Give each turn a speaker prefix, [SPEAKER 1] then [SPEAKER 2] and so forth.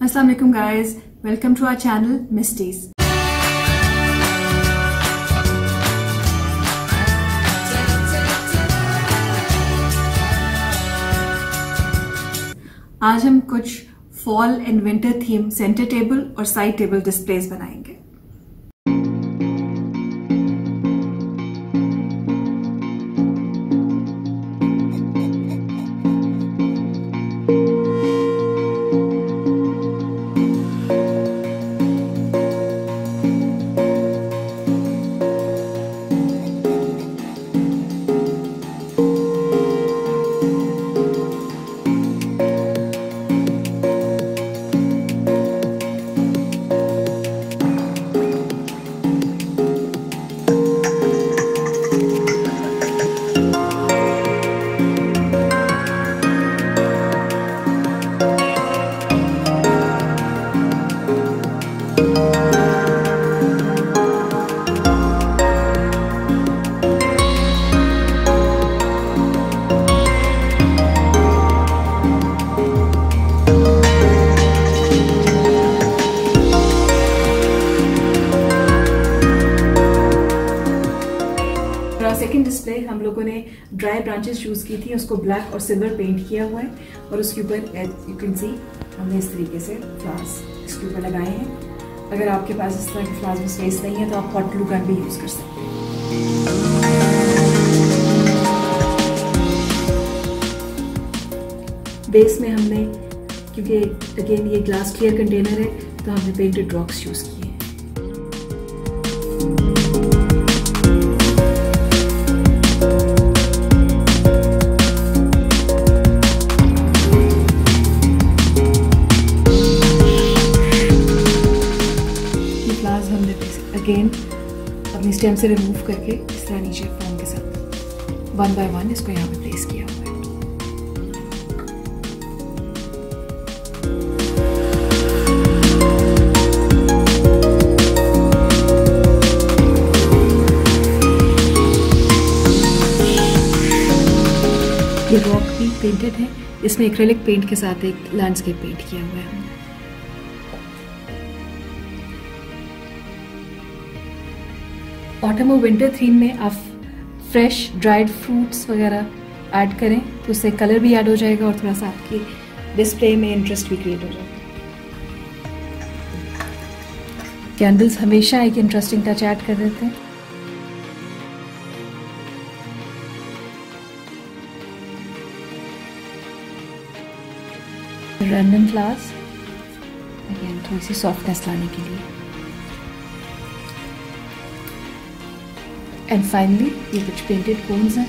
[SPEAKER 1] Assalamu alaikum guys, welcome to our channel Mistyz. आज हम कुछ fall and winter theme centre table और side table displace बनाएंगे। Second display हम लोगों ने ड्राई ब्रांचेस यूज की थी, उसको ब्लैक और सिल्वर पेंट किया हुआ है और उसके ऊपर यू कैन सी हमने इस तरीके से फ्लावर्स इसके ऊपर लगाए हैं। अगर आपके पास इस तरह के फ्लावर्स में स्पेस नहीं है तो आप हॉट ग्लू गन भी यूज कर सकते हैं। बेस में हमने, क्योंकि अगेन ये ग्लास क्लियर कंटेनर है, तो हमने पेंटेड रॉक्स यूज किए हैं। हमने अगेन अपनी स्टेम से रिमूव करके इस तरह नीचे फोम के साथ 1 बाय 1 इसको यहाँ पे प्लेस किया हुआ है। ये रॉक भी पेंटेड है, इसमें एक्रेलिक पेंट के साथ एक लैंडस्केप पेंट किया हुआ है। ऑटम और विंटर थीम में आप फ्रेश ड्राइड फ्रूट्स वगैरह ऐड करें तो उससे कलर भी ऐड हो जाएगा और थोड़ा सा आपकी डिस्प्ले में इंटरेस्ट भी क्रिएट हो जाएगा। कैंडल्स हमेशा एक इंटरेस्टिंग टच ऐड कर देते हैं। रैंडम फ्लावर्स अगेन थोड़ी सी सॉफ्टनेस लाने के लिए। एंड फाइनली ये कुछ पेंटेड कोन्स हैं।